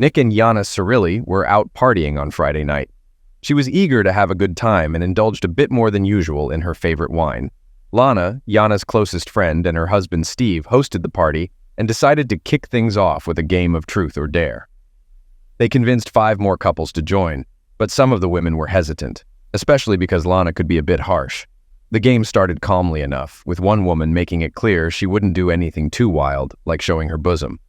Nick and Yana Cirilli were out partying on Friday night. She was eager to have a good time and indulged a bit more than usual in her favorite wine. Lana, Yana's closest friend, and her husband Steve hosted the party and decided to kick things off with a game of truth or dare. They convinced 5 more couples to join, but some of the women were hesitant, especially because Lana could be a bit harsh. The game started calmly enough, with one woman making it clear she wouldn't do anything too wild, like showing her bosom.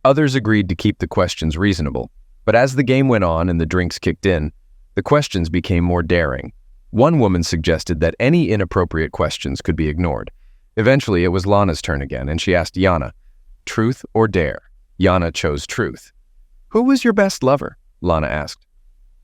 Others agreed to keep the questions reasonable, but as the game went on and the drinks kicked in, the questions became more daring. One woman suggested that any inappropriate questions could be ignored. Eventually, it was Lana's turn again, and she asked Yana, "Truth or dare?" Yana chose truth. "Who was your best lover?" Lana asked.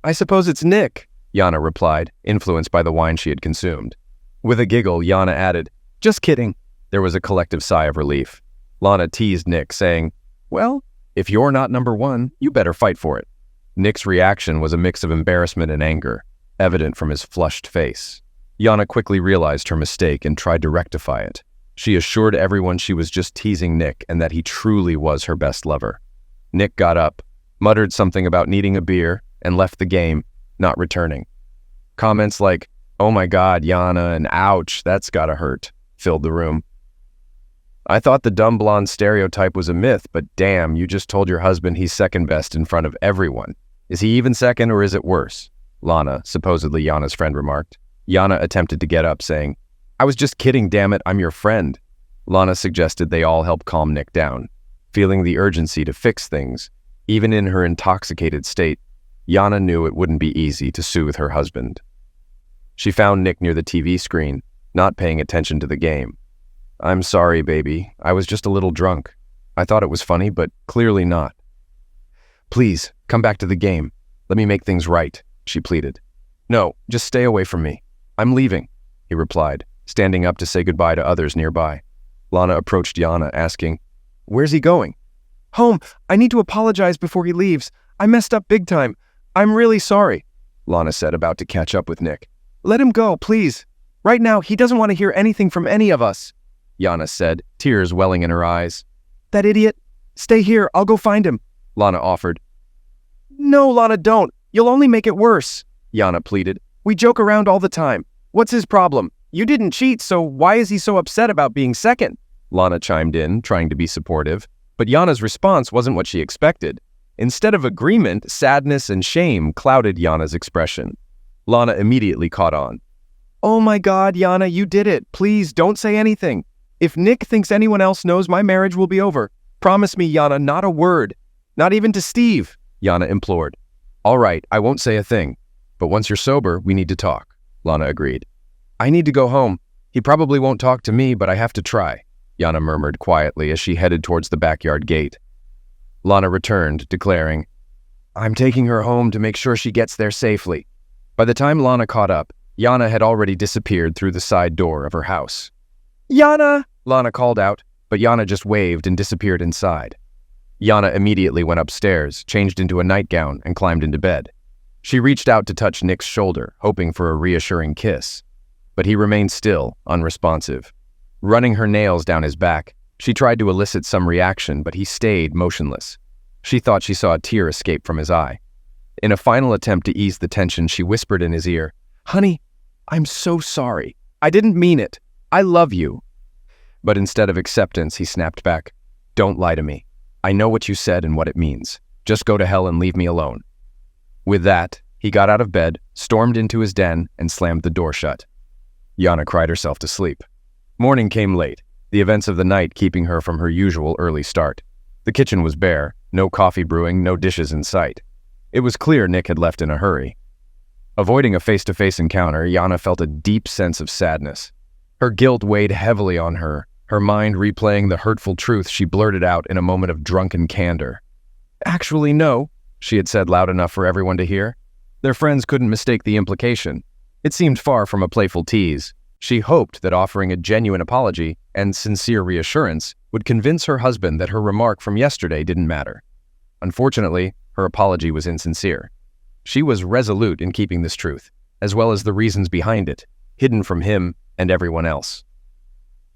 "I suppose it's Nick," Yana replied, influenced by the wine she had consumed. With a giggle, Yana added, "Just kidding." There was a collective sigh of relief. Lana teased Nick, saying, "Well, if you're not number one, you better fight for it." Nick's reaction was a mix of embarrassment and anger, evident from his flushed face. Yana quickly realized her mistake and tried to rectify it. She assured everyone she was just teasing Nick and that he truly was her best lover. Nick got up, muttered something about needing a beer, and left the game, not returning. Comments like, "Oh my God, Yana," and "Ouch, that's gotta hurt," filled the room. "I thought the dumb blonde stereotype was a myth, but damn, you just told your husband he's second best in front of everyone. Is he even second or is it worse?" Lana, supposedly Yana's friend, remarked. Yana attempted to get up, saying, "I was just kidding, damn it, I'm your friend." Lana suggested they all help calm Nick down. Feeling the urgency to fix things, even in her intoxicated state, Yana knew it wouldn't be easy to soothe her husband. She found Nick near the TV screen, not paying attention to the game. "I'm sorry, baby. I was just a little drunk. I thought it was funny, but clearly not." "Please, come back to the game. Let me make things right," she pleaded. "No, just stay away from me. I'm leaving," he replied, standing up to say goodbye to others nearby. Lana approached Yana, asking, "Where's he going?" "Home. I need to apologize before he leaves. I messed up big time. I'm really sorry," Lana said, about to catch up with Nick. "Let him go, please. Right now, he doesn't want to hear anything from any of us," Yana said, tears welling in her eyes. "That idiot. Stay here, I'll go find him," Lana offered. "No, Lana, don't. You'll only make it worse," Yana pleaded. "We joke around all the time. What's his problem? You didn't cheat, so why is he so upset about being second?" Lana chimed in, trying to be supportive, but Yana's response wasn't what she expected. Instead of agreement, sadness and shame clouded Yana's expression. Lana immediately caught on. "Oh my God, Yana, you did it. Please don't say anything. If Nick thinks anyone else knows, my marriage will be over. Promise me, Yana, not a word. Not even to Steve," Yana implored. "All right, I won't say a thing. But once you're sober, we need to talk," Lana agreed. "I need to go home. He probably won't talk to me, but I have to try," Yana murmured quietly as she headed towards the backyard gate. Lana returned, declaring, "I'm taking her home to make sure she gets there safely." By the time Lana caught up, Yana had already disappeared through the side door of her house. "Yana!" Lana called out, but Yana just waved and disappeared inside. Yana immediately went upstairs, changed into a nightgown, and climbed into bed. She reached out to touch Nick's shoulder, hoping for a reassuring kiss. But he remained still, unresponsive. Running her nails down his back, she tried to elicit some reaction, but he stayed motionless. She thought she saw a tear escape from his eye. In a final attempt to ease the tension, she whispered in his ear, "Honey, I'm so sorry. I didn't mean it. I love you." But instead of acceptance, he snapped back, "Don't lie to me. I know what you said and what it means. Just go to hell and leave me alone." With that, he got out of bed, stormed into his den, and slammed the door shut. Yana cried herself to sleep. Morning came late, the events of the night keeping her from her usual early start. The kitchen was bare, no coffee brewing, no dishes in sight. It was clear Nick had left in a hurry. Avoiding a face-to-face encounter, Yana felt a deep sense of sadness. Her guilt weighed heavily on her, her mind replaying the hurtful truth she blurted out in a moment of drunken candor. "Actually, no," she had said loud enough for everyone to hear. Their friends couldn't mistake the implication. It seemed far from a playful tease. She hoped that offering a genuine apology and sincere reassurance would convince her husband that her remark from yesterday didn't matter. Unfortunately, her apology was insincere. She was resolute in keeping this truth, as well as the reasons behind it, hidden from him and everyone else.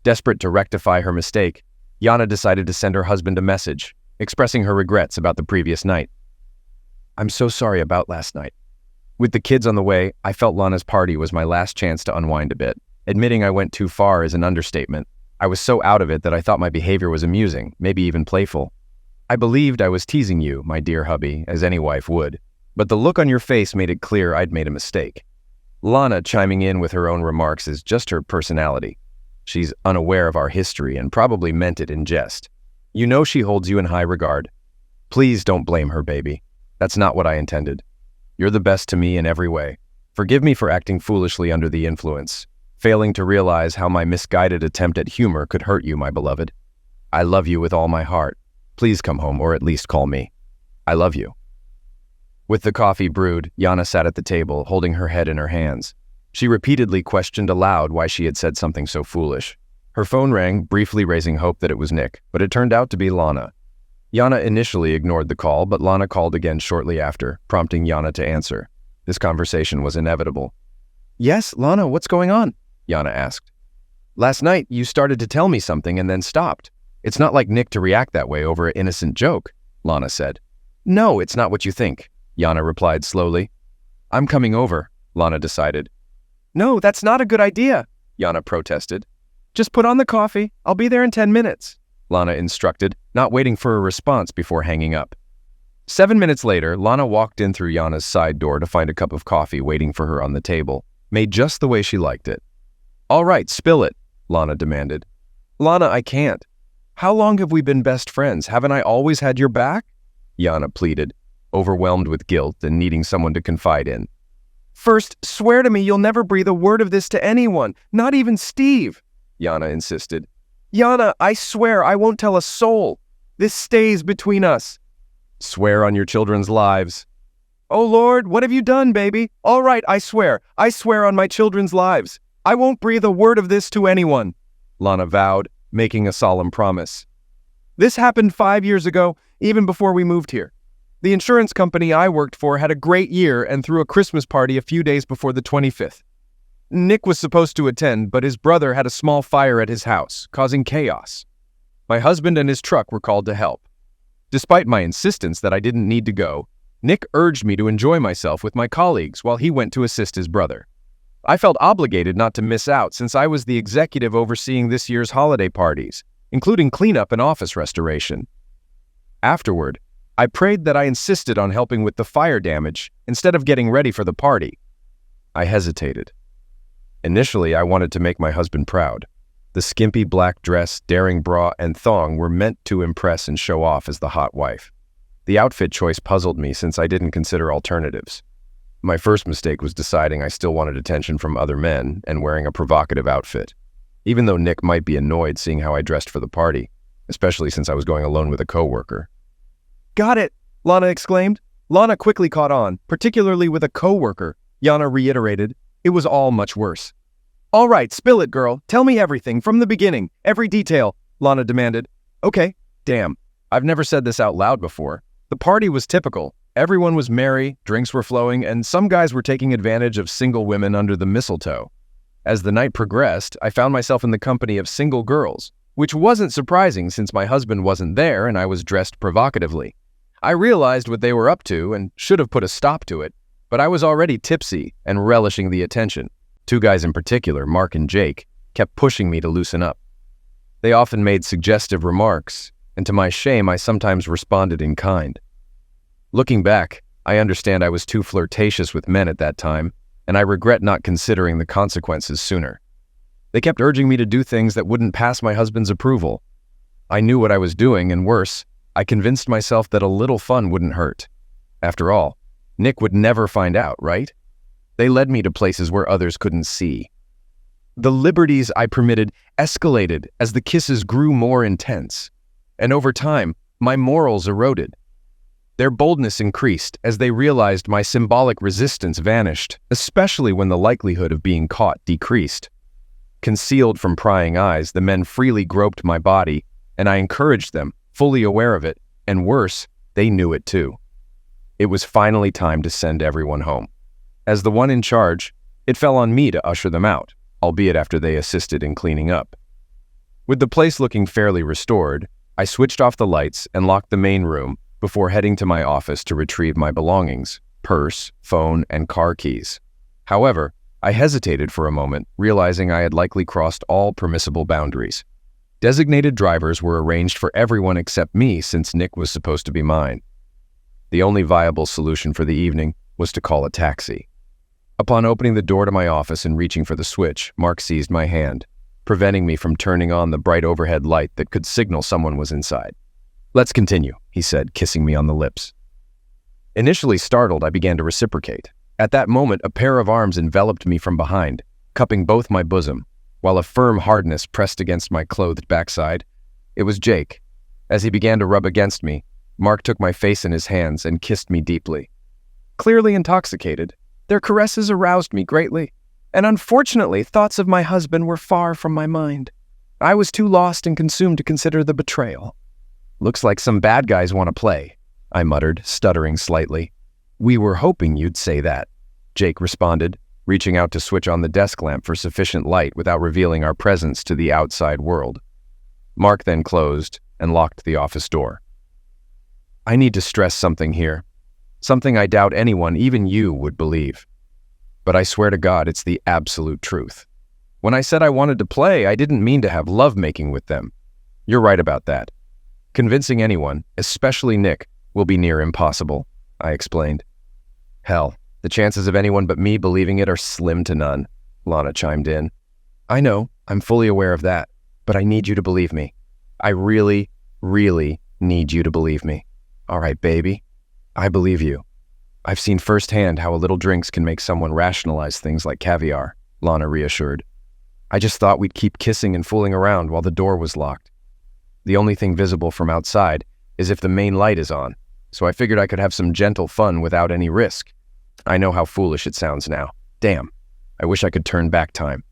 Desperate to rectify her mistake, Yana decided to send her husband a message, expressing her regrets about the previous night. I'm so sorry about last night. With the kids on the way, I felt Lana's party was my last chance to unwind a bit. Admitting I went too far is an understatement. I was so out of it that I thought my behavior was amusing, maybe even playful. I believed I was teasing you, my dear hubby, as any wife would, but the look on your face made it clear I'd made a mistake. Lana chiming in with her own remarks is just her personality. She's unaware of our history and probably meant it in jest. You know she holds you in high regard. Please don't blame her, baby. That's not what I intended. You're the best to me in every way. Forgive me for acting foolishly under the influence, failing to realize how my misguided attempt at humor could hurt you, my beloved. I love you with all my heart. Please come home, or at least call me. I love you. With the coffee brewed, Yana sat at the table, holding her head in her hands. She repeatedly questioned aloud why she had said something so foolish. Her phone rang, briefly raising hope that it was Nick, but it turned out to be Lana. Yana initially ignored the call, but Lana called again shortly after, prompting Yana to answer. This conversation was inevitable. Yes, Lana, what's going on? Yana asked. Last night, you started to tell me something and then stopped. It's not like Nick to react that way over an innocent joke, Lana said. No, it's not what you think, Yana replied slowly. I'm coming over, Lana decided. No, that's not a good idea, Yana protested. Just put on the coffee. I'll be there in 10 minutes, Lana instructed, not waiting for a response before hanging up. 7 minutes later, Lana walked in through Yana's side door to find a cup of coffee waiting for her on the table, made just the way she liked it. All right, spill it, Lana demanded. Lana, I can't. How long have we been best friends? Haven't I always had your back? Yana pleaded, overwhelmed with guilt and needing someone to confide in. First, swear to me you'll never breathe a word of this to anyone, not even Steve, Yana insisted. Yana, I swear I won't tell a soul. This stays between us. Swear on your children's lives. Oh Lord, what have you done, baby? All right, I swear on my children's lives. I won't breathe a word of this to anyone, Lana vowed, making a solemn promise. This happened 5 years ago, even before we moved here. The insurance company I worked for had a great year and threw a Christmas party a few days before the 25th. Nick was supposed to attend, but his brother had a small fire at his house, causing chaos. My husband and his truck were called to help. Despite my insistence that I didn't need to go, Nick urged me to enjoy myself with my colleagues while he went to assist his brother. I felt obligated not to miss out since I was the executive overseeing this year's holiday parties, including cleanup and office restoration. Afterward, I prayed that I insisted on helping with the fire damage instead of getting ready for the party. I hesitated. Initially, I wanted to make my husband proud. The skimpy black dress, daring bra, and thong were meant to impress and show off as the hot wife. The outfit choice puzzled me since I didn't consider alternatives. My first mistake was deciding I still wanted attention from other men and wearing a provocative outfit, even though Nick might be annoyed seeing how I dressed for the party, especially since I was going alone with a coworker. Got it, Lana exclaimed. Lana quickly caught on, particularly with a coworker. Yana reiterated, it was all much worse. All right, spill it, girl. Tell me everything, from the beginning, every detail, Lana demanded. Okay, damn. I've never said this out loud before. The party was typical. Everyone was merry, drinks were flowing, and some guys were taking advantage of single women under the mistletoe. As the night progressed, I found myself in the company of single girls, which wasn't surprising since my husband wasn't there and I was dressed provocatively. I realized what they were up to and should have put a stop to it, but I was already tipsy and relishing the attention. Two guys in particular, Mark and Jake, kept pushing me to loosen up. They often made suggestive remarks, and to my shame, I sometimes responded in kind. Looking back, I understand I was too flirtatious with men at that time, and I regret not considering the consequences sooner. They kept urging me to do things that wouldn't pass my husband's approval. I knew what I was doing, and worse, I convinced myself that a little fun wouldn't hurt. After all, Nick would never find out, right? They led me to places where others couldn't see. The liberties I permitted escalated as the kisses grew more intense, and over time, my morals eroded. Their boldness increased as they realized my symbolic resistance vanished, especially when the likelihood of being caught decreased. Concealed from prying eyes, the men freely groped my body, and I encouraged them, fully aware of it, and worse, they knew it too. It was finally time to send everyone home. As the one in charge, it fell on me to usher them out, albeit after they assisted in cleaning up. With the place looking fairly restored, I switched off the lights and locked the main room, before heading to my office to retrieve my belongings, purse, phone, and car keys. However, I hesitated for a moment, realizing I had likely crossed all permissible boundaries. Designated drivers were arranged for everyone except me since Nick was supposed to be mine. The only viable solution for the evening was to call a taxi. Upon opening the door to my office and reaching for the switch, Mark seized my hand, preventing me from turning on the bright overhead light that could signal someone was inside. "Let's continue," he said, kissing me on the lips. Initially startled, I began to reciprocate. At that moment, a pair of arms enveloped me from behind, cupping both my bosom, while a firm hardness pressed against my clothed backside. It was Jake. As he began to rub against me, Mark took my face in his hands and kissed me deeply. Clearly intoxicated, their caresses aroused me greatly, and unfortunately, thoughts of my husband were far from my mind. I was too lost and consumed to consider the betrayal. "Looks like some bad guys want to play," I muttered, stuttering slightly. "We were hoping you'd say that," Jake responded, reaching out to switch on the desk lamp for sufficient light without revealing our presence to the outside world. Mark then closed and locked the office door. I need to stress something here, something I doubt anyone, even you, would believe. But I swear to God, it's the absolute truth. When I said I wanted to play, I didn't mean to have lovemaking with them. You're right about that. Convincing anyone, especially Nick, will be near impossible, I explained. Hell, the chances of anyone but me believing it are slim to none, Lana chimed in. I know, I'm fully aware of that, but I need you to believe me. I really, really need you to believe me. All right, baby. I believe you. I've seen firsthand how a little drinks can make someone rationalize things like caviar, Lana reassured. I just thought we'd keep kissing and fooling around while the door was locked. The only thing visible from outside is if the main light is on, so I figured I could have some gentle fun without any risk. I know how foolish it sounds now. Damn, I wish I could turn back time.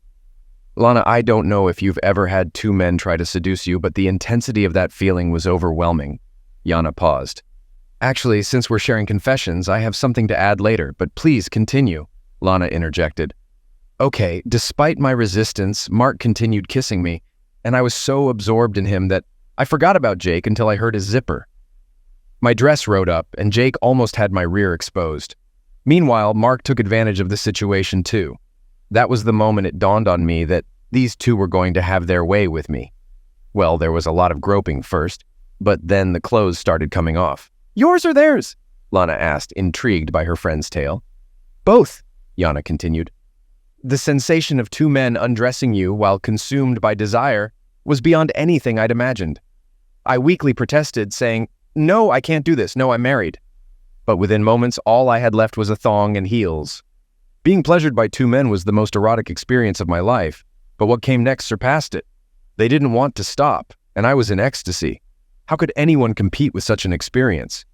Lana, I don't know if you've ever had two men try to seduce you, but the intensity of that feeling was overwhelming. Yana paused. Actually, since we're sharing confessions, I have something to add later, but please continue, Lana interjected. Okay, despite my resistance, Mark continued kissing me, and I was so absorbed in him that I forgot about Jake until I heard his zipper. My dress rode up, and Jake almost had my rear exposed. Meanwhile, Mark took advantage of the situation too. That was the moment it dawned on me that these two were going to have their way with me. Well, there was a lot of groping first, but then the clothes started coming off. Yours or theirs? Lana asked, intrigued by her friend's tale. Both, Yana continued. The sensation of two men undressing you while consumed by desire was beyond anything I'd imagined. I weakly protested, saying, No, I can't do this. No, I'm married. But within moments, all I had left was a thong and heels. Being pleasured by two men was the most erotic experience of my life, but what came next surpassed it. They didn't want to stop, and I was in ecstasy. How could anyone compete with such an experience?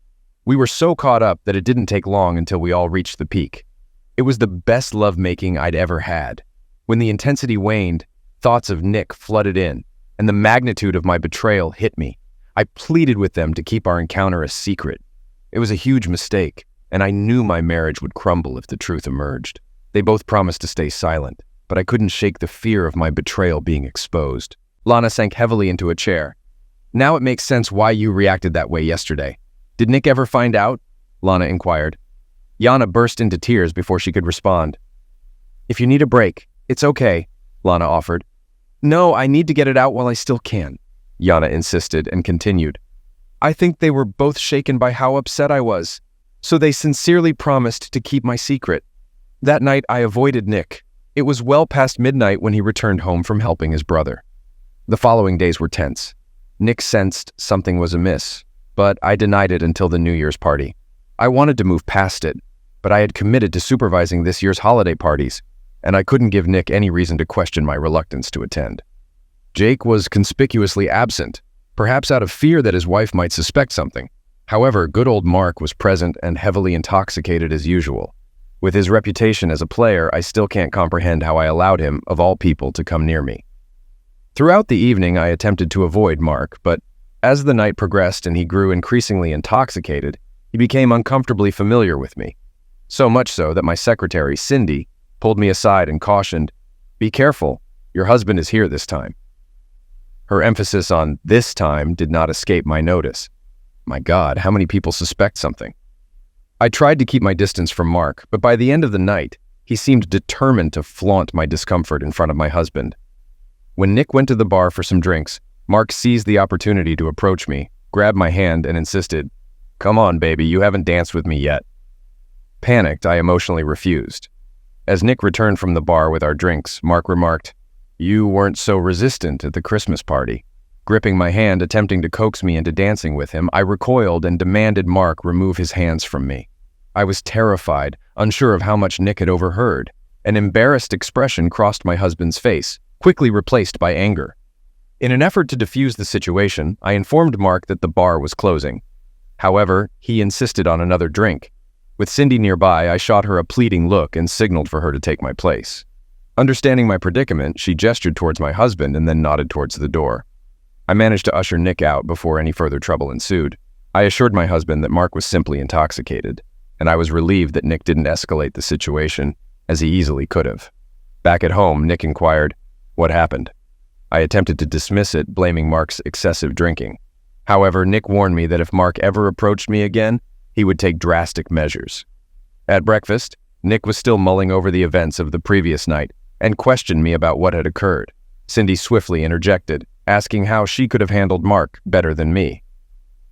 We were so caught up that it didn't take long until we all reached the peak. It was the best lovemaking I'd ever had. When the intensity waned, thoughts of Nick flooded in, and the magnitude of my betrayal hit me. I pleaded with them to keep our encounter a secret. It was a huge mistake, and I knew my marriage would crumble if the truth emerged. They both promised to stay silent, but I couldn't shake the fear of my betrayal being exposed. Lana sank heavily into a chair. Now it makes sense why you reacted that way yesterday. Did Nick ever find out? Lana inquired. Yana burst into tears before she could respond. If you need a break, it's okay, Lana offered. No, I need to get it out while I still can, Yana insisted and continued. I think they were both shaken by how upset I was, so they sincerely promised to keep my secret. That night I avoided Nick. It was well past midnight when he returned home from helping his brother. The following days were tense. Nick sensed something was amiss, but I denied it until the New Year's party. I wanted to move past it, but I had committed to supervising this year's holiday parties, and I couldn't give Nick any reason to question my reluctance to attend. Jake was conspicuously absent, perhaps out of fear that his wife might suspect something. However, good old Mark was present and heavily intoxicated as usual. With his reputation as a player, I still can't comprehend how I allowed him, of all people, to come near me. Throughout the evening, I attempted to avoid Mark, but as the night progressed and he grew increasingly intoxicated, he became uncomfortably familiar with me. So much so that my secretary, Cindy, pulled me aside and cautioned, Be careful, your husband is here this time. Her emphasis on this time did not escape my notice. My God, how many people suspect something? I tried to keep my distance from Mark, but by the end of the night, he seemed determined to flaunt my discomfort in front of my husband. When Nick went to the bar for some drinks, Mark seized the opportunity to approach me, grabbed my hand, and insisted, "Come on, baby, you haven't danced with me yet." Panicked, I emotionally refused. As Nick returned from the bar with our drinks, Mark remarked, "You weren't so resistant at the Christmas party." Gripping my hand, attempting to coax me into dancing with him, I recoiled and demanded Mark remove his hands from me. I was terrified, unsure of how much Nick had overheard. An embarrassed expression crossed my husband's face, quickly replaced by anger. In an effort to defuse the situation, I informed Mark that the bar was closing. However, he insisted on another drink. With Cindy nearby, I shot her a pleading look and signaled for her to take my place. Understanding my predicament, she gestured towards my husband and then nodded towards the door. I managed to usher Nick out before any further trouble ensued. I assured my husband that Mark was simply intoxicated, and I was relieved that Nick didn't escalate the situation, as he easily could have. Back at home, Nick inquired, "What happened?" I attempted to dismiss it, blaming Mark's excessive drinking. However, Nick warned me that if Mark ever approached me again, he would take drastic measures. At breakfast, Nick was still mulling over the events of the previous night and questioned me about what had occurred. Cindy swiftly interjected, asking how she could have handled Mark better than me.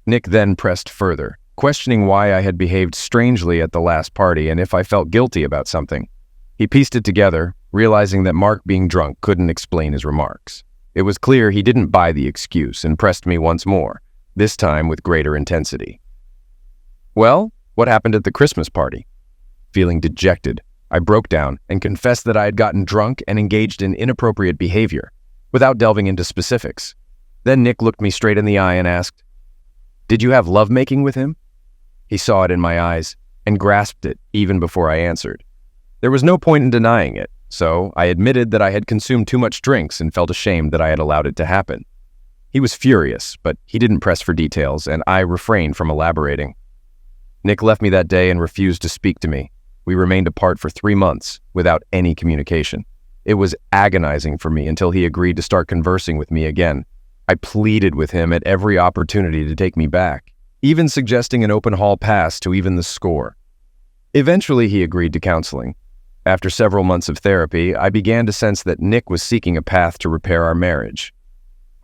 Nick then pressed further, questioning why I had behaved strangely at the last party and if I felt guilty about something. He pieced it together, realizing that Mark being drunk couldn't explain his remarks. It was clear he didn't buy the excuse and pressed me once more, this time with greater intensity. "Well, what happened at the Christmas party?" Feeling dejected, I broke down and confessed that I had gotten drunk and engaged in inappropriate behavior, without delving into specifics. Then Nick looked me straight in the eye and asked, "Did you have lovemaking with him?" He saw it in my eyes and grasped it even before I answered. There was no point in denying it, so I admitted that I had consumed too much drinks and felt ashamed that I had allowed it to happen. He was furious, but he didn't press for details, and I refrained from elaborating. Nick left me that day and refused to speak to me. We remained apart for 3 months, without any communication. It was agonizing for me until he agreed to start conversing with me again. I pleaded with him at every opportunity to take me back, even suggesting an open hall pass to even the score. Eventually, he agreed to counseling. After several months of therapy, I began to sense that Nick was seeking a path to repair our marriage.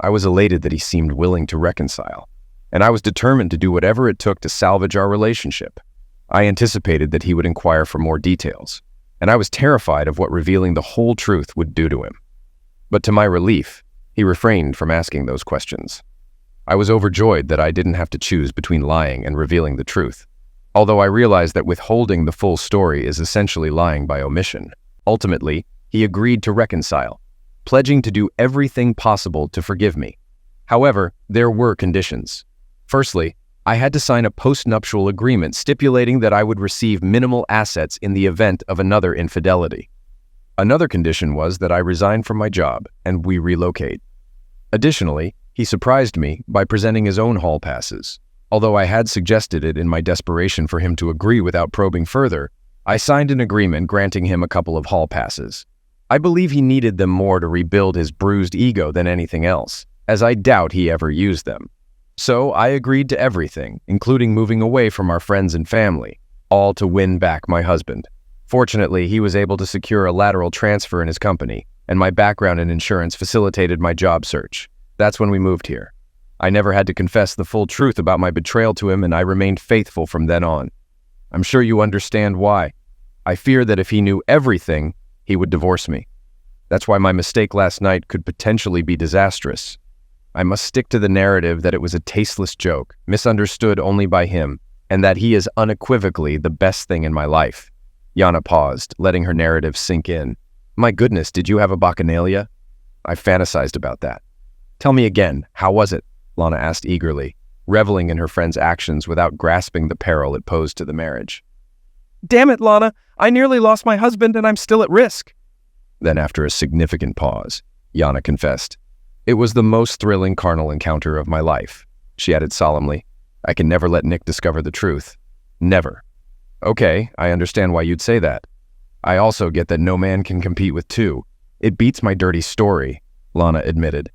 I was elated that he seemed willing to reconcile, and I was determined to do whatever it took to salvage our relationship. I anticipated that he would inquire for more details, and I was terrified of what revealing the whole truth would do to him. But to my relief, he refrained from asking those questions. I was overjoyed that I didn't have to choose between lying and revealing the truth, although I realized that withholding the full story is essentially lying by omission. Ultimately, he agreed to reconcile, pledging to do everything possible to forgive me. However, there were conditions. Firstly, I had to sign a post-nuptial agreement stipulating that I would receive minimal assets in the event of another infidelity. Another condition was that I resign from my job and we relocate. Additionally, he surprised me by presenting his own hall passes. Although I had suggested it in my desperation for him to agree without probing further, I signed an agreement granting him a couple of hall passes. I believe he needed them more to rebuild his bruised ego than anything else, as I doubt he ever used them. So I agreed to everything, including moving away from our friends and family, all to win back my husband. Fortunately, he was able to secure a lateral transfer in his company, and my background in insurance facilitated my job search. That's when we moved here. I never had to confess the full truth about my betrayal to him, and I remained faithful from then on. I'm sure you understand why. I fear that if he knew everything, he would divorce me. That's why my mistake last night could potentially be disastrous. I must stick to the narrative that it was a tasteless joke, misunderstood only by him, and that he is unequivocally the best thing in my life. Yana paused, letting her narrative sink in. My goodness, did you have a bacchanalia? I fantasized about that. Tell me again, how was it? Lana asked eagerly, reveling in her friend's actions without grasping the peril it posed to the marriage. Damn it, Lana, I nearly lost my husband and I'm still at risk. Then after a significant pause, Yana confessed. It was the most thrilling carnal encounter of my life. She added solemnly, I can never let Nick discover the truth. Never. Okay, I understand why you'd say that. I also get that no man can compete with two. It beats my dirty story, Lana admitted.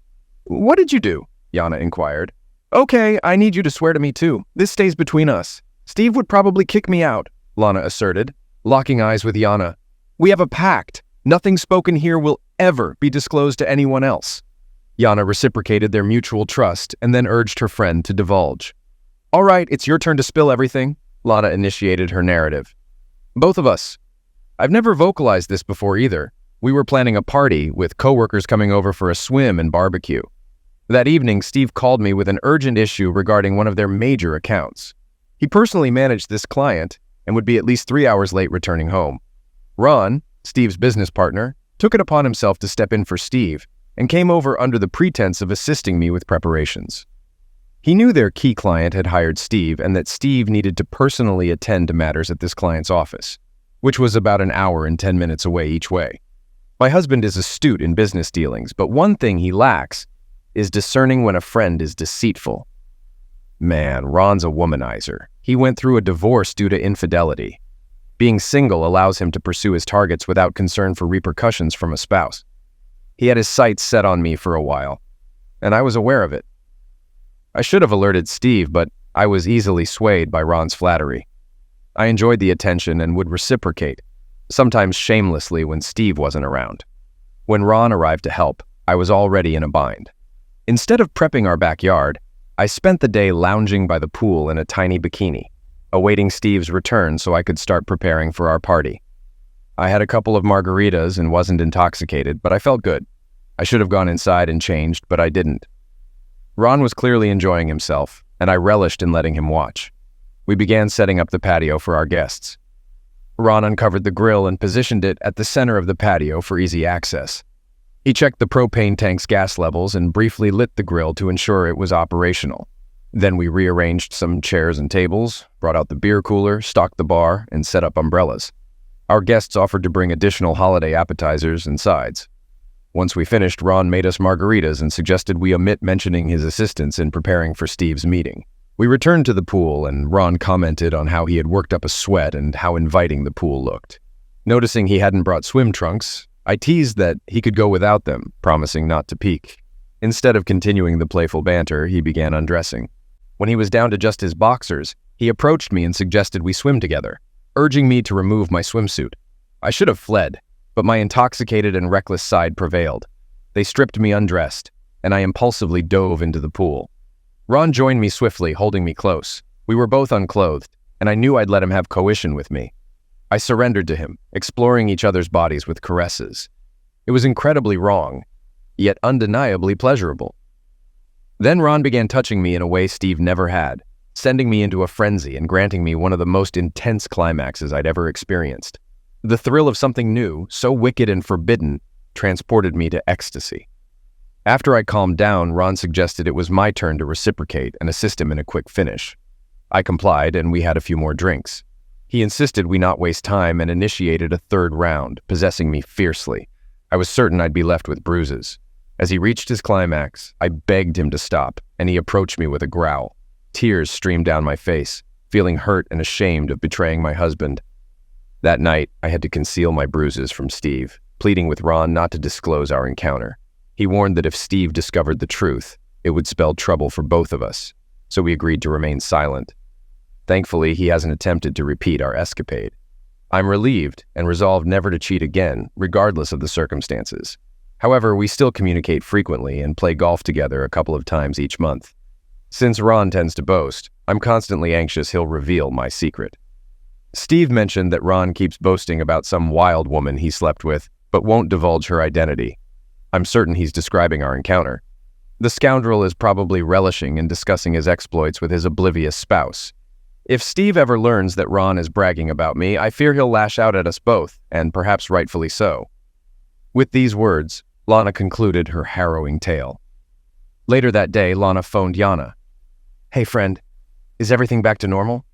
What did you do? Yana inquired. Okay, I need you to swear to me too. This stays between us. Steve would probably kick me out, Lana asserted, locking eyes with Yana. We have a pact. Nothing spoken here will ever be disclosed to anyone else. Yana reciprocated their mutual trust and then urged her friend to divulge. All right, it's your turn to spill everything, Lana initiated her narrative. Both of us. I've never vocalized this before either. We were planning a party with coworkers coming over for a swim and barbecue. That evening, Steve called me with an urgent issue regarding one of their major accounts. He personally managed this client and would be at least 3 hours late returning home. Ron, Steve's business partner, took it upon himself to step in for Steve and came over under the pretense of assisting me with preparations. He knew their key client had hired Steve and that Steve needed to personally attend to matters at this client's office, which was about an hour and 10 minutes away each way. My husband is astute in business dealings, but one thing he lacks is discerning when a friend is deceitful. Man, Ron's a womanizer. He went through a divorce due to infidelity. Being single allows him to pursue his targets without concern for repercussions from a spouse. He had his sights set on me for a while, and I was aware of it. I should have alerted Steve, but I was easily swayed by Ron's flattery. I enjoyed the attention and would reciprocate, sometimes shamelessly when Steve wasn't around. When Ron arrived to help, I was already in a bind. Instead of prepping our backyard, I spent the day lounging by the pool in a tiny bikini, awaiting Steve's return so I could start preparing for our party. I had a couple of margaritas and wasn't intoxicated, but I felt good. I should have gone inside and changed, but I didn't. Ron was clearly enjoying himself, and I relished in letting him watch. We began setting up the patio for our guests. Ron uncovered the grill and positioned it at the center of the patio for easy access. He checked the propane tank's gas levels and briefly lit the grill to ensure it was operational. Then we rearranged some chairs and tables, brought out the beer cooler, stocked the bar, and set up umbrellas. Our guests offered to bring additional holiday appetizers and sides. Once we finished, Ron made us margaritas and suggested we omit mentioning his assistance in preparing for Steve's meeting. We returned to the pool, and Ron commented on how he had worked up a sweat and how inviting the pool looked. Noticing he hadn't brought swim trunks, I teased that he could go without them, promising not to peek. Instead of continuing the playful banter, he began undressing. When he was down to just his boxers, he approached me and suggested we swim together, urging me to remove my swimsuit. I should have fled, but my intoxicated and reckless side prevailed. They stripped me undressed, and I impulsively dove into the pool. Ron joined me swiftly, holding me close. We were both unclothed, and I knew I'd let him have coition with me. I surrendered to him, exploring each other's bodies with caresses. It was incredibly wrong, yet undeniably pleasurable. Then Ron began touching me in a way Steve never had, sending me into a frenzy and granting me one of the most intense climaxes I'd ever experienced. The thrill of something new, so wicked and forbidden, transported me to ecstasy. After I calmed down, Ron suggested it was my turn to reciprocate and assist him in a quick finish. I complied, and we had a few more drinks. He insisted we not waste time and initiated a third round, possessing me fiercely. I was certain I'd be left with bruises. As he reached his climax, I begged him to stop, and he approached me with a growl. Tears streamed down my face, feeling hurt and ashamed of betraying my husband. That night, I had to conceal my bruises from Steve, pleading with Ron not to disclose our encounter. He warned that if Steve discovered the truth, it would spell trouble for both of us, so we agreed to remain silent. Thankfully, he hasn't attempted to repeat our escapade. I'm relieved and resolved never to cheat again, regardless of the circumstances. However, we still communicate frequently and play golf together a couple of times each month. Since Ron tends to boast, I'm constantly anxious he'll reveal my secret. Steve mentioned that Ron keeps boasting about some wild woman he slept with, but won't divulge her identity. I'm certain he's describing our encounter. The scoundrel is probably relishing in discussing his exploits with his oblivious spouse. If Steve ever learns that Ron is bragging about me, I fear he'll lash out at us both, and perhaps rightfully so. With these words, Lana concluded her harrowing tale. Later that day, Lana phoned Yana. Hey friend, is everything back to normal?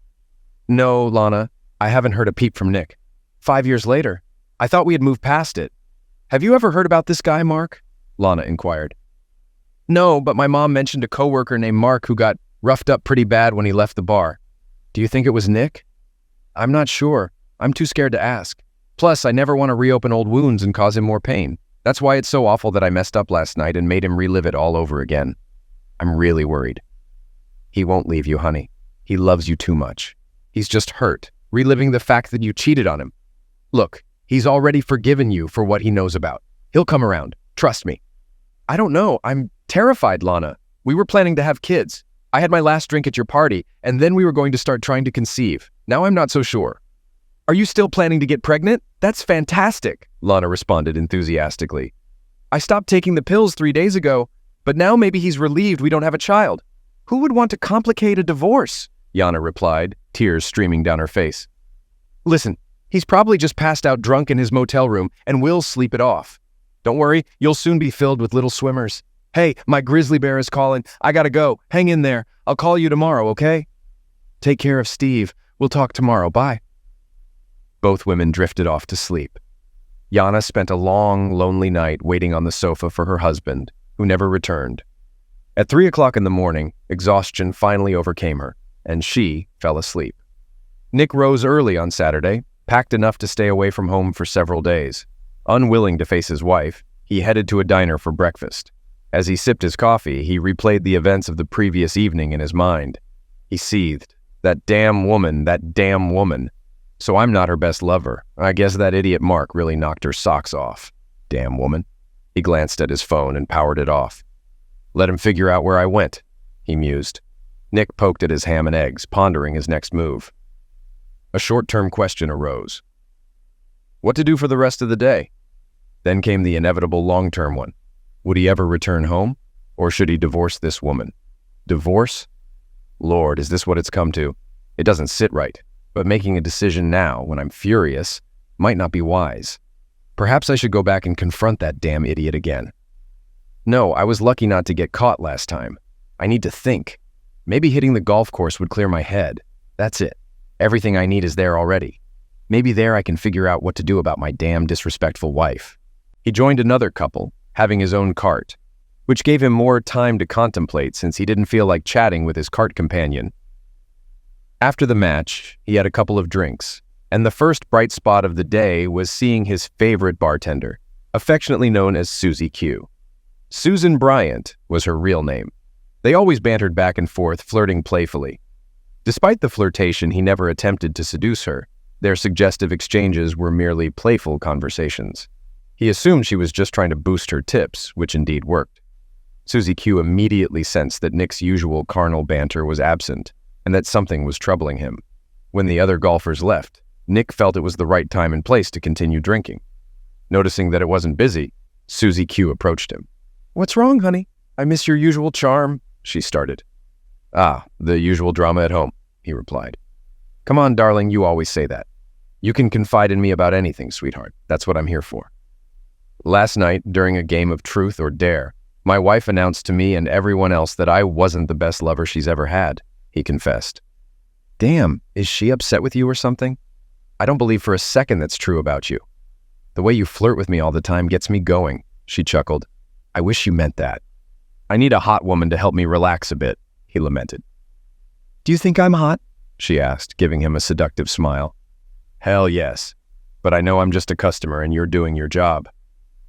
No, Lana, I haven't heard a peep from Nick. 5 years later. I thought we had moved past it. Have you ever heard about this guy, Mark? Lana inquired. No, but my mom mentioned a coworker named Mark who got roughed up pretty bad when he left the bar. Do you think it was Nick? I'm not sure. I'm too scared to ask. Plus, I never want to reopen old wounds and cause him more pain. That's why it's so awful that I messed up last night and made him relive it all over again. I'm really worried. He won't leave you, honey. He loves you too much. He's just hurt, reliving the fact that you cheated on him. Look, he's already forgiven you for what he knows about. He'll come around. Trust me. I don't know. I'm terrified, Lana. We were planning to have kids. I had my last drink at your party, and then we were going to start trying to conceive. Now I'm not so sure. Are you still planning to get pregnant? That's fantastic, Lana responded enthusiastically. I stopped taking the pills 3 days ago, but now maybe he's relieved we don't have a child. Who would want to complicate a divorce? Yana replied, tears streaming down her face. Listen, he's probably just passed out drunk in his motel room, and we'll sleep it off. Don't worry, you'll soon be filled with little swimmers. Hey, my grizzly bear is calling. I gotta go. Hang in there. I'll call you tomorrow, okay? Take care of Steve. We'll talk tomorrow. Bye. Both women drifted off to sleep. Yana spent a long, lonely night waiting on the sofa for her husband, who never returned. At 3 o'clock in the morning, exhaustion finally overcame her, and she fell asleep. Nick rose early on Saturday, packed enough to stay away from home for several days. Unwilling to face his wife, he headed to a diner for breakfast. As he sipped his coffee, he replayed the events of the previous evening in his mind. He seethed. That damn woman, that damn woman. So I'm not her best lover. I guess that idiot Mark really knocked her socks off. Damn woman. He glanced at his phone and powered it off. Let him figure out where I went, he mused. Nick poked at his ham and eggs, pondering his next move. A short-term question arose. What to do for the rest of the day? Then came the inevitable long-term one. Would he ever return home, or should he divorce this woman? Divorce? Lord, is this what it's come to? It doesn't sit right, but making a decision now, when I'm furious, might not be wise. Perhaps I should go back and confront that damn idiot again. No, I was lucky not to get caught last time. I need to think. Maybe hitting the golf course would clear my head. That's it. Everything I need is there already. Maybe there I can figure out what to do about my damn disrespectful wife. He joined another couple, having his own cart, which gave him more time to contemplate since he didn't feel like chatting with his cart companion. After the match, he had a couple of drinks, and the first bright spot of the day was seeing his favorite bartender, affectionately known as Susie Q. Susan Bryant was her real name. They always bantered back and forth, flirting playfully. Despite the flirtation, he never attempted to seduce her. Their suggestive exchanges were merely playful conversations. He assumed she was just trying to boost her tips, which indeed worked. Susie Q immediately sensed that Nick's usual carnal banter was absent, and that something was troubling him. When the other golfers left, Nick felt it was the right time and place to continue drinking. Noticing that it wasn't busy, Susie Q approached him. "What's wrong, honey? I miss your usual charm," she started. "Ah, the usual drama at home," he replied. "Come on, darling, you always say that. You can confide in me about anything, sweetheart. That's what I'm here for." Last night, during a game of truth or dare, my wife announced to me and everyone else that I wasn't the best lover she's ever had, he confessed. Damn, is she upset with you or something? I don't believe for a second that's true about you. The way you flirt with me all the time gets me going, she chuckled. I wish you meant that. I need a hot woman to help me relax a bit, he lamented. Do you think I'm hot? She asked, giving him a seductive smile. Hell yes, but I know I'm just a customer and you're doing your job.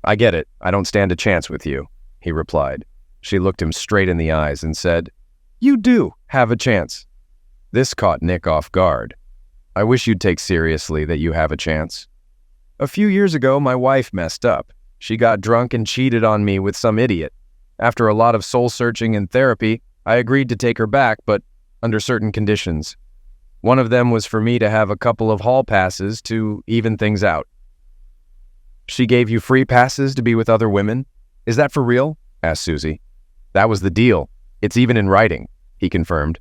I get it, I don't stand a chance with you, he replied. She looked him straight in the eyes and said, You do have a chance. This caught Nick off guard. I wish you'd take seriously that you have a chance. A few years ago, my wife messed up. She got drunk and cheated on me with some idiot. After a lot of soul-searching and therapy, I agreed to take her back, but under certain conditions. One of them was for me to have a couple of hall passes to even things out. She gave you free passes to be with other women? Is that for real? Asked Susie. That was the deal. It's even in writing, he confirmed.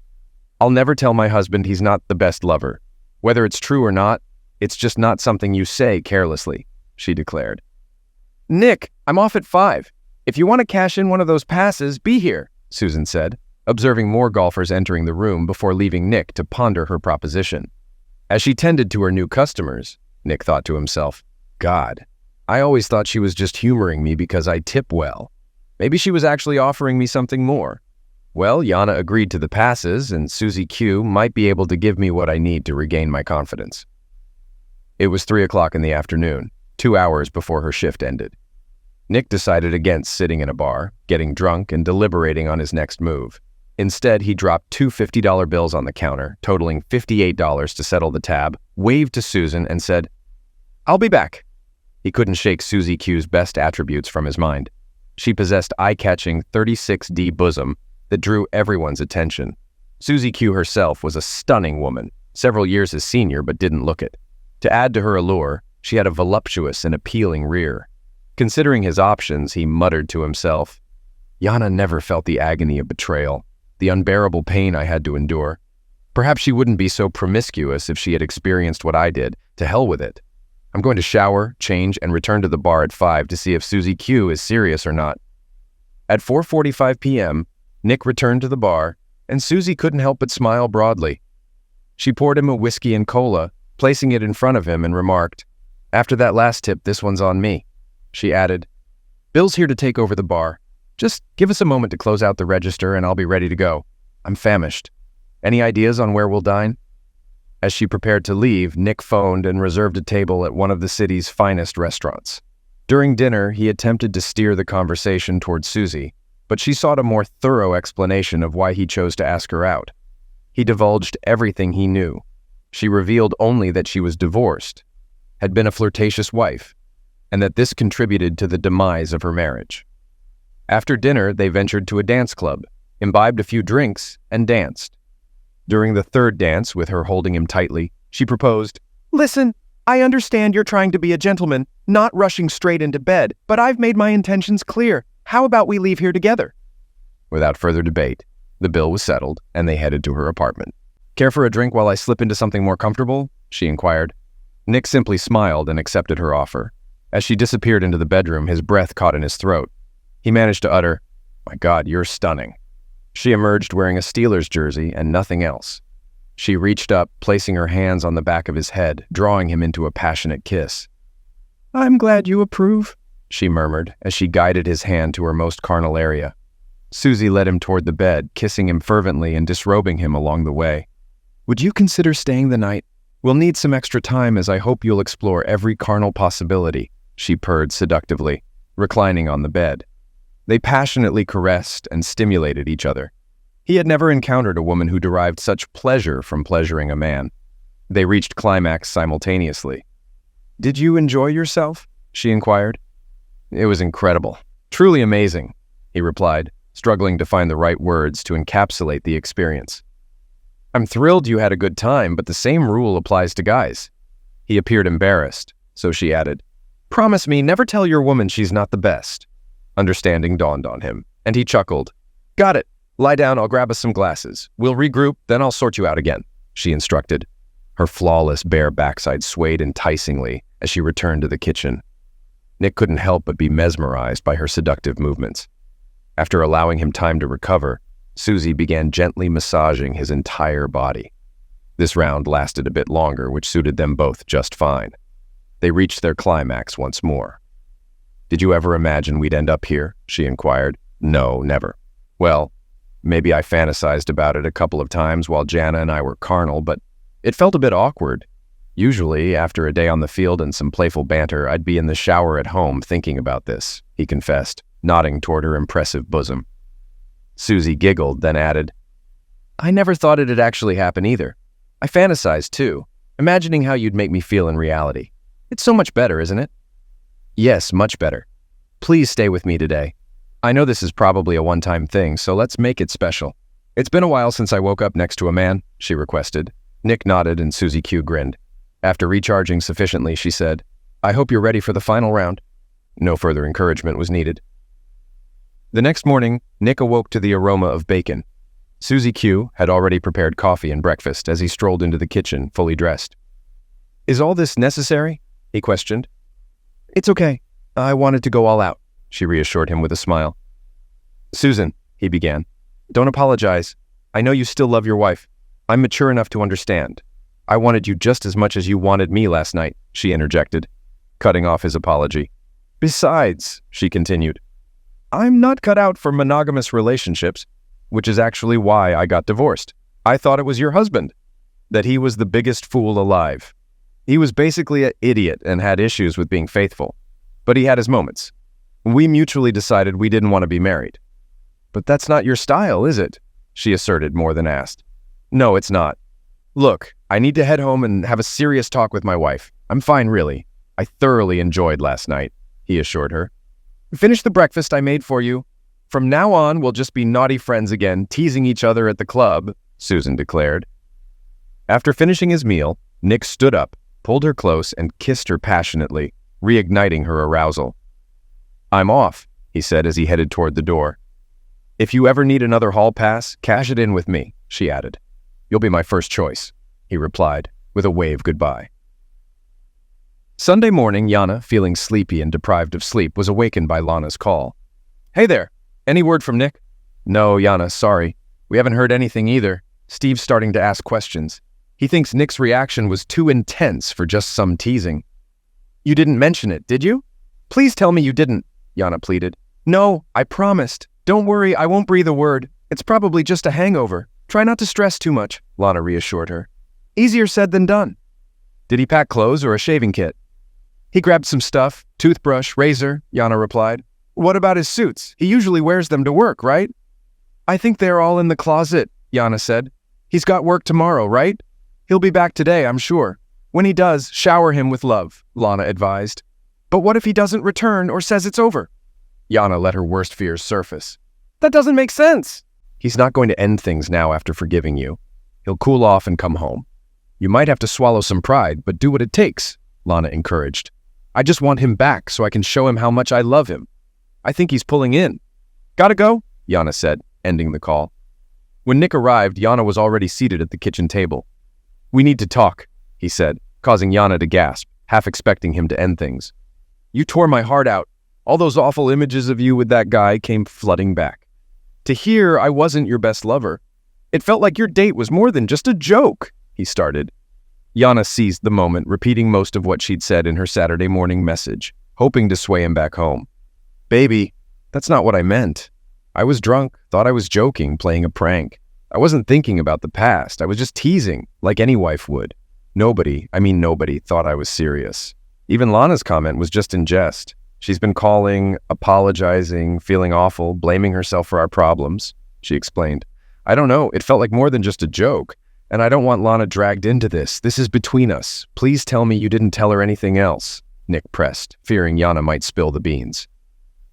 I'll never tell my husband he's not the best lover. Whether it's true or not, it's just not something you say carelessly, she declared. Nick, I'm off at 5. If you want to cash in one of those passes, be here, Susan said, observing more golfers entering the room before leaving Nick to ponder her proposition. As she tended to her new customers, Nick thought to himself, God, I always thought she was just humoring me because I tip well. Maybe she was actually offering me something more. Well, Yana agreed to the passes, and Susie Q might be able to give me what I need to regain my confidence. It was 3 o'clock in the afternoon, 2 hours before her shift ended. Nick decided against sitting in a bar, getting drunk, and deliberating on his next move. Instead, he dropped two $50 bills on the counter, totaling $58 to settle the tab, waved to Susan, and said, "I'll be back." He couldn't shake Susie Q's best attributes from his mind. She possessed eye-catching 36D bosom that drew everyone's attention. Susie Q herself was a stunning woman, several years his senior but didn't look it. To add to her allure, she had a voluptuous and appealing rear. Considering his options, he muttered to himself, "Yana never felt the agony of betrayal, the unbearable pain I had to endure. Perhaps she wouldn't be so promiscuous if she had experienced what I did. To hell with it. I'm going to shower, change, and return to the bar at 5 to see if Susie Q is serious or not." At 4:45 p.m., Nick returned to the bar, and Susie couldn't help but smile broadly. She poured him a whiskey and cola, placing it in front of him, and remarked, "After that last tip, this one's on me." She added, "Bill's here to take over the bar. Just give us a moment to close out the register and I'll be ready to go. I'm famished. Any ideas on where we'll dine?" As she prepared to leave, Nick phoned and reserved a table at one of the city's finest restaurants. During dinner, he attempted to steer the conversation toward Susie, but she sought a more thorough explanation of why he chose to ask her out. He divulged everything he knew. She revealed only that she was divorced, had been a flirtatious wife, and that this contributed to the demise of her marriage. After dinner, they ventured to a dance club, imbibed a few drinks, and danced. During the third dance, with her holding him tightly, she proposed, "Listen, I understand you're trying to be a gentleman, not rushing straight into bed, but I've made my intentions clear. How about we leave here together?" Without further debate, the bill was settled, and they headed to her apartment. "Care for a drink while I slip into something more comfortable?" she inquired. Nick simply smiled and accepted her offer. As she disappeared into the bedroom, his breath caught in his throat. He managed to utter, "My God, you're stunning." She emerged wearing a Steelers jersey and nothing else. She reached up, placing her hands on the back of his head, drawing him into a passionate kiss. "I'm glad you approve," she murmured as she guided his hand to her most carnal area. Susie led him toward the bed, kissing him fervently and disrobing him along the way. "Would you consider staying the night? We'll need some extra time, as I hope you'll explore every carnal possibility," she purred seductively, reclining on the bed. They passionately caressed and stimulated each other. He had never encountered a woman who derived such pleasure from pleasuring a man. They reached climax simultaneously. "Did you enjoy yourself?" she inquired. "It was incredible. Truly amazing," he replied, struggling to find the right words to encapsulate the experience. "I'm thrilled you had a good time, but the same rule applies to guys." He appeared embarrassed, so she added, "Promise me never tell your woman she's not the best." Understanding dawned on him, and he chuckled. "Got it. Lie down, I'll grab us some glasses. We'll regroup, then I'll sort you out again," she instructed. Her flawless bare backside swayed enticingly as she returned to the kitchen. Nick couldn't help but be mesmerized by her seductive movements. After allowing him time to recover, Susie began gently massaging his entire body. This round lasted a bit longer, which suited them both just fine. They reached their climax once more. "Did you ever imagine we'd end up here?" she inquired. "No, never." "Well, maybe I fantasized about it a couple of times while Jana and I were carnal, but it felt a bit awkward. Usually, after a day on the field and some playful banter, I'd be in the shower at home thinking about this," he confessed, nodding toward her impressive bosom. Susie giggled, then added, "I never thought it'd actually happen either. I fantasized too, imagining how you'd make me feel in reality. It's so much better, isn't it?" "Yes, much better. Please stay with me today. I know this is probably a one-time thing, so let's make it special. It's been a while since I woke up next to a man," she requested. Nick nodded and Susie Q grinned. After recharging sufficiently, she said, "I hope you're ready for the final round." No further encouragement was needed. The next morning, Nick awoke to the aroma of bacon. Susie Q had already prepared coffee and breakfast as he strolled into the kitchen, fully dressed. "Is all this necessary?" he questioned. "It's okay. I wanted to go all out," she reassured him with a smile. "Susan," he began, "don't apologize. I know you still love your wife. I'm mature enough to understand. I wanted you just as much as you wanted me last night," she interjected, cutting off his apology. "Besides," she continued, "I'm not cut out for monogamous relationships, which is actually why I got divorced. I thought it was your husband, that he was the biggest fool alive. He was basically an idiot and had issues with being faithful, but he had his moments. We mutually decided we didn't want to be married." "But that's not your style, is it?" she asserted more than asked. No, it's not. Look, I need to head home and have a serious talk with my wife. I'm fine, really. I thoroughly enjoyed last night, he assured her. Finish the breakfast I made for you. From now on, we'll just be naughty friends again, teasing each other at the club, Susan declared. After finishing his meal, Nick stood up, pulled her close, and kissed her passionately, reigniting her arousal. I'm off, he said as he headed toward the door. If you ever need another hall pass, cash it in with me, she added. You'll be my first choice, he replied, with a wave goodbye. Sunday morning, Yana, feeling sleepy and deprived of sleep, was awakened by Lana's call. Hey there, any word from Nick? No, Yana, sorry. We haven't heard anything either. Steve's starting to ask questions. He thinks Nick's reaction was too intense for just some teasing. You didn't mention it, did you? Please tell me you didn't, Yana pleaded. No, I promised. Don't worry, I won't breathe a word. It's probably just a hangover. Try not to stress too much, Lana reassured her. Easier said than done. Did he pack clothes or a shaving kit? He grabbed some stuff, toothbrush, razor, Yana replied. What about his suits? He usually wears them to work, right? I think they're all in the closet, Yana said. He's got work tomorrow, right? He'll be back today, I'm sure. When he does, shower him with love, Lana advised. But what if he doesn't return or says it's over? Yana let her worst fears surface. That doesn't make sense. He's not going to end things now after forgiving you. He'll cool off and come home. You might have to swallow some pride, but do what it takes, Lana encouraged. I just want him back so I can show him how much I love him. I think he's pulling in. Gotta go, Yana said, ending the call. When Nick arrived, Yana was already seated at the kitchen table. We need to talk, he said, causing Yana to gasp, half expecting him to end things. You tore my heart out. All those awful images of you with that guy came flooding back. To hear I wasn't your best lover. It felt like your date was more than just a joke, he started. Yana seized the moment, repeating most of what she'd said in her Saturday morning message, hoping to sway him back home. Baby, that's not what I meant. I was drunk, thought I was joking, playing a prank. I wasn't thinking about the past. I was just teasing, like any wife would. Nobody thought I was serious. Even Lana's comment was just in jest. She's been calling, apologizing, feeling awful, blaming herself for our problems, she explained. I don't know, it felt like more than just a joke. And I don't want Lana dragged into this. This is between us. Please tell me you didn't tell her anything else, Nick pressed, fearing Yana might spill the beans.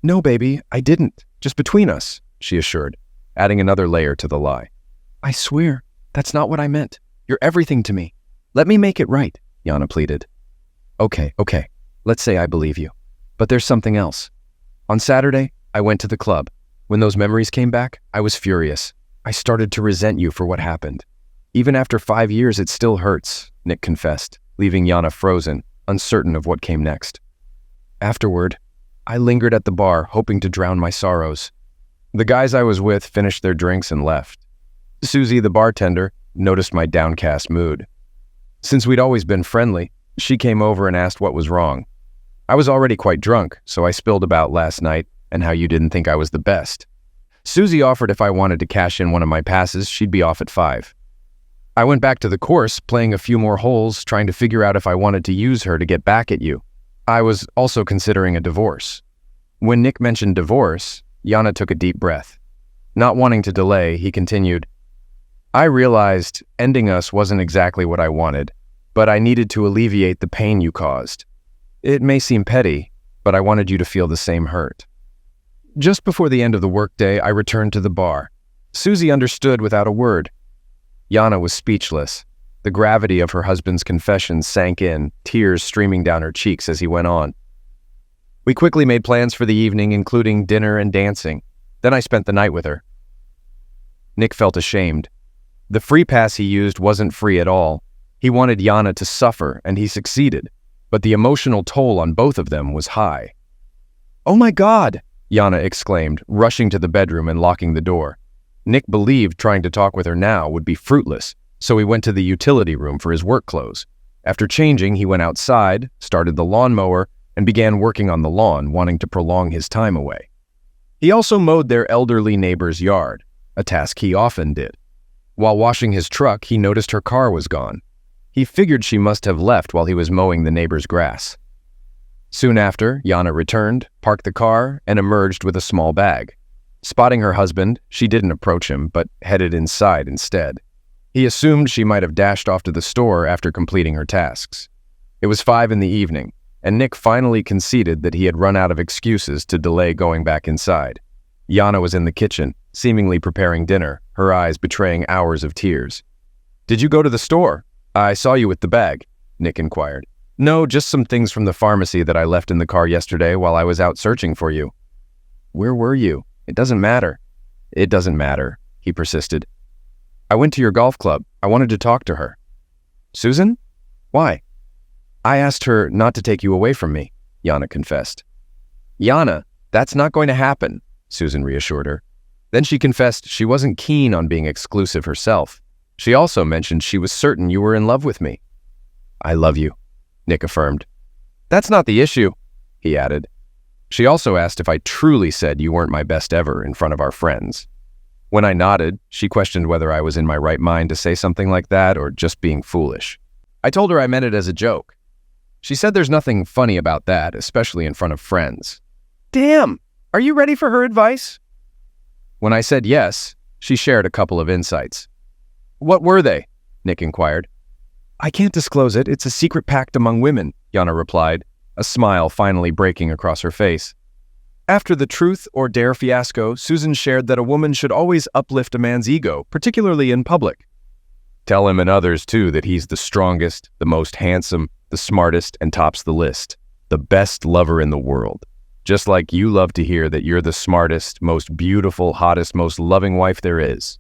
No, baby, I didn't. Just between us, she assured, adding another layer to the lie. I swear, that's not what I meant. You're everything to me. Let me make it right, Yana pleaded. Okay, let's say I believe you. But there's something else. On Saturday, I went to the club. When those memories came back, I was furious. I started to resent you for what happened. Even after 5 years, it still hurts, Nick confessed, leaving Yana frozen, uncertain of what came next. Afterward, I lingered at the bar, hoping to drown my sorrows. The guys I was with finished their drinks and left. Susie, the bartender, noticed my downcast mood. Since we'd always been friendly, she came over and asked what was wrong. I was already quite drunk, so I spilled about last night and how you didn't think I was the best. Susie offered if I wanted to cash in one of my passes, she'd be off at 5. I went back to the course, playing a few more holes, trying to figure out if I wanted to use her to get back at you. I was also considering a divorce. When Nick mentioned divorce, Yana took a deep breath. Not wanting to delay, he continued, I realized ending us wasn't exactly what I wanted, but I needed to alleviate the pain you caused. It may seem petty, but I wanted you to feel the same hurt. Just before the end of the workday, I returned to the bar. Susie understood without a word. Yana was speechless. The gravity of her husband's confession sank in, tears streaming down her cheeks as he went on. We quickly made plans for the evening, including dinner and dancing. Then I spent the night with her. Nick felt ashamed. The free pass he used wasn't free at all. He wanted Yana to suffer, and he succeeded. But the emotional toll on both of them was high. Oh my God, Yana exclaimed, rushing to the bedroom and locking the door. Nick believed trying to talk with her now would be fruitless, so he went to the utility room for his work clothes. After changing, he went outside, started the lawnmower, and began working on the lawn, wanting to prolong his time away. He also mowed their elderly neighbor's yard, a task he often did. While washing his truck, he noticed her car was gone. He figured she must have left while he was mowing the neighbor's grass. Soon after, Yana returned, parked the car, and emerged with a small bag. Spotting her husband, she didn't approach him, but headed inside instead. He assumed she might have dashed off to the store after completing her tasks. It was 5 in the evening, and Nick finally conceded that he had run out of excuses to delay going back inside. Yana was in the kitchen, seemingly preparing dinner, her eyes betraying hours of tears. "Did you go to the store? I saw you with the bag," Nick inquired. "No, just some things from the pharmacy that I left in the car yesterday while I was out searching for you." "Where were you? It doesn't matter." "It doesn't matter," he persisted. "I went to your golf club. I wanted to talk to her." "Susan? Why?" "I asked her not to take you away from me," Yana confessed. "Yana, that's not going to happen," Susan reassured her. Then she confessed she wasn't keen on being exclusive herself. She also mentioned she was certain you were in love with me. "I love you," Nick affirmed. "That's not the issue," he added. She also asked if I truly said you weren't my best ever in front of our friends. When I nodded, she questioned whether I was in my right mind to say something like that or just being foolish. I told her I meant it as a joke. She said there's nothing funny about that, especially in front of friends. Damn! Are you ready for her advice? When I said yes, she shared a couple of insights. "What were they?" Nick inquired. "I can't disclose it. It's a secret pact among women," Yana replied, a smile finally breaking across her face. After the truth or dare fiasco, Susan shared that a woman should always uplift a man's ego, particularly in public. "Tell him and others, too, that he's the strongest, the most handsome, the smartest, and tops the list. The best lover in the world. Just like you love to hear that you're the smartest, most beautiful, hottest, most loving wife there is.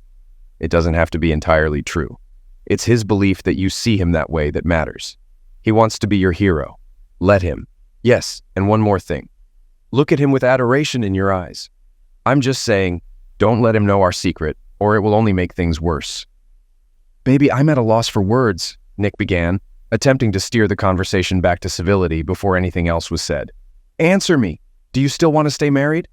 It doesn't have to be entirely true. It's his belief that you see him that way that matters. He wants to be your hero. Let him. Yes, and one more thing. Look at him with adoration in your eyes. I'm just saying, don't let him know our secret, or it will only make things worse." "Baby, I'm at a loss for words," Nick began, attempting to steer the conversation back to civility before anything else was said. "Answer me. Do you still want to stay married?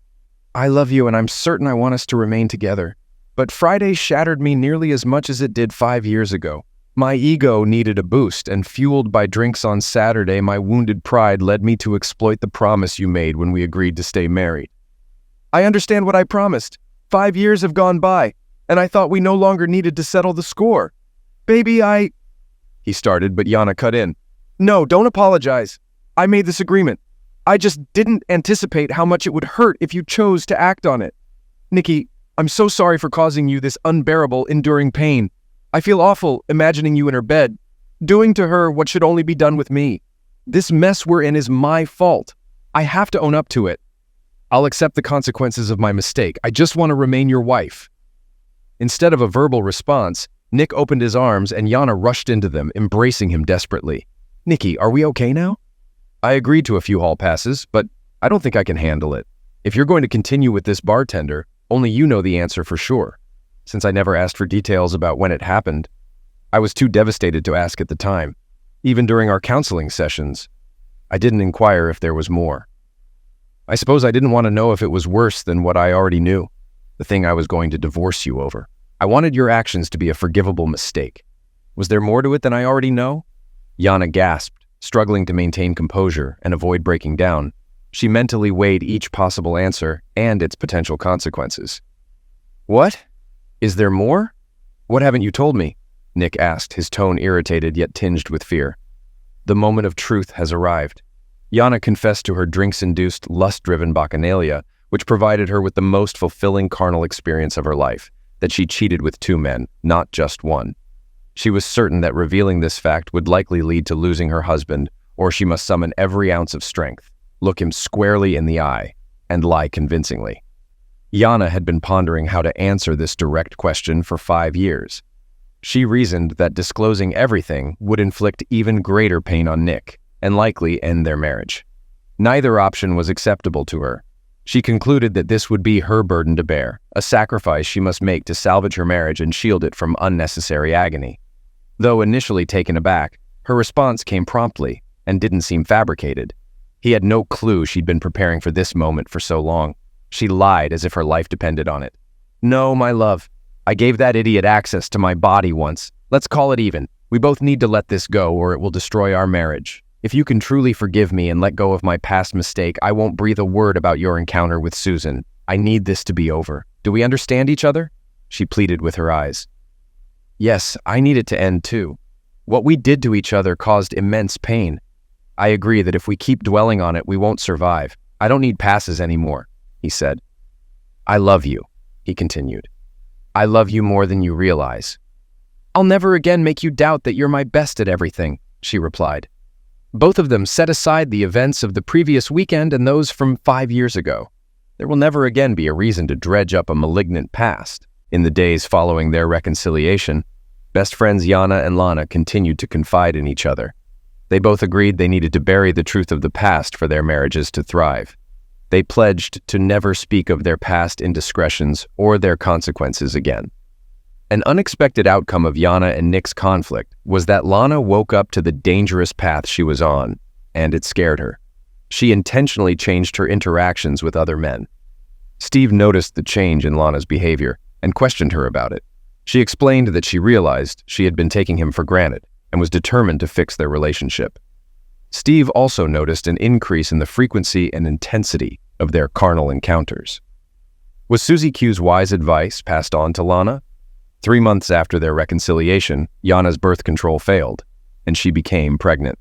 I love you and I'm certain I want us to remain together. But Friday shattered me nearly as much as it did 5 years ago. My ego needed a boost, and fueled by drinks on Saturday, my wounded pride led me to exploit the promise you made when we agreed to stay married. I understand what I promised. 5 years have gone by, and I thought we no longer needed to settle the score. Baby, He started, but Yana cut in. "No, don't apologize. I made this agreement. I just didn't anticipate how much it would hurt if you chose to act on it. Nikki, I'm so sorry for causing you this unbearable, enduring pain. I feel awful imagining you in her bed, doing to her what should only be done with me. This mess we're in is my fault. I have to own up to it. I'll accept the consequences of my mistake. I just want to remain your wife." Instead of a verbal response, Nick opened his arms and Yana rushed into them, embracing him desperately. "Nikki, are we okay now?" "I agreed to a few hall passes, but I don't think I can handle it. If you're going to continue with this bartender, only you know the answer for sure. Since I never asked for details about when it happened, I was too devastated to ask at the time. Even during our counseling sessions, I didn't inquire if there was more. I suppose I didn't want to know if it was worse than what I already knew, the thing I was going to divorce you over. I wanted your actions to be a forgivable mistake. Was there more to it than I already know?" Yana gasped, struggling to maintain composure and avoid breaking down. She mentally weighed each possible answer and its potential consequences. "What? Is there more? What haven't you told me?" Nick asked, his tone irritated yet tinged with fear. "The moment of truth has arrived." Yana confessed to her drinks-induced, lust-driven bacchanalia, which provided her with the most fulfilling carnal experience of her life, that she cheated with 2 men, not just one. She was certain that revealing this fact would likely lead to losing her husband, or she must summon every ounce of strength, look him squarely in the eye, and lie convincingly. Yana had been pondering how to answer this direct question for 5 years. She reasoned that disclosing everything would inflict even greater pain on Nick, and likely end their marriage. Neither option was acceptable to her. She concluded that this would be her burden to bear, a sacrifice she must make to salvage her marriage and shield it from unnecessary agony. Though initially taken aback, her response came promptly and didn't seem fabricated. He had no clue she'd been preparing for this moment for so long. She lied as if her life depended on it. "No, my love. I gave that idiot access to my body once. Let's call it even. We both need to let this go or it will destroy our marriage. If you can truly forgive me and let go of my past mistake, I won't breathe a word about your encounter with Susan. I need this to be over. Do we understand each other? She pleaded with her eyes. Yes, I need it to end too. What we did to each other caused immense pain. I agree that if we keep dwelling on it, we won't survive. I don't need passes anymore, he said. I love you, he continued. I love you more than you realize. I'll never again make you doubt that you're my best at everything, she replied. Both of them set aside the events of the previous weekend and those from 5 years ago. There will never again be a reason to dredge up a malignant past. In the days following their reconciliation, best friends Yana and Lana continued to confide in each other. They both agreed they needed to bury the truth of the past for their marriages to thrive. They pledged to never speak of their past indiscretions or their consequences again. An unexpected outcome of Yana and Nick's conflict was that Lana woke up to the dangerous path she was on, and it scared her. She intentionally changed her interactions with other men. Steve noticed the change in Lana's behavior and questioned her about it. She explained that she realized she had been taking him for granted and was determined to fix their relationship. Steve also noticed an increase in the frequency and intensity of their carnal encounters. Was Susie Q's wise advice passed on to Lana? 3 months after their reconciliation, Yana's birth control failed, and she became pregnant.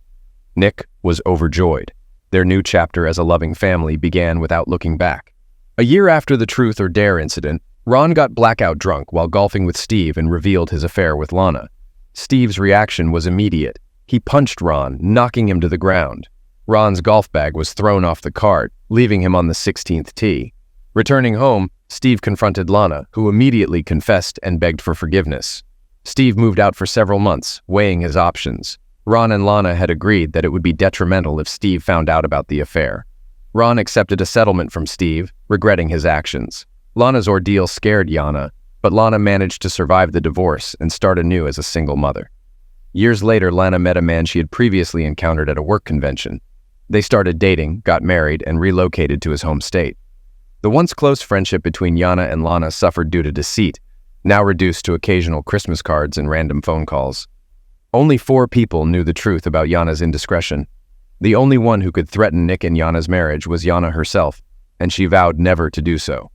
Nick was overjoyed. Their new chapter as a loving family began without looking back. A year after the truth or dare incident, Ron got blackout drunk while golfing with Steve and revealed his affair with Lana. Steve's reaction was immediate. He punched Ron, knocking him to the ground. Ron's golf bag was thrown off the cart, leaving him on the 16th tee. Returning home, Steve confronted Lana, who immediately confessed and begged for forgiveness. Steve moved out for several months, weighing his options. Ron and Lana had agreed that it would be detrimental if Steve found out about the affair. Ron accepted a settlement from Steve, regretting his actions. Lana's ordeal scared Yana, but Lana managed to survive the divorce and start anew as a single mother. Years later, Lana met a man she had previously encountered at a work convention. They started dating, got married, and relocated to his home state. The once close friendship between Yana and Lana suffered due to deceit, now reduced to occasional Christmas cards and random phone calls. Only 4 people knew the truth about Yana's indiscretion. The only one who could threaten Nick and Yana's marriage was Yana herself, and she vowed never to do so.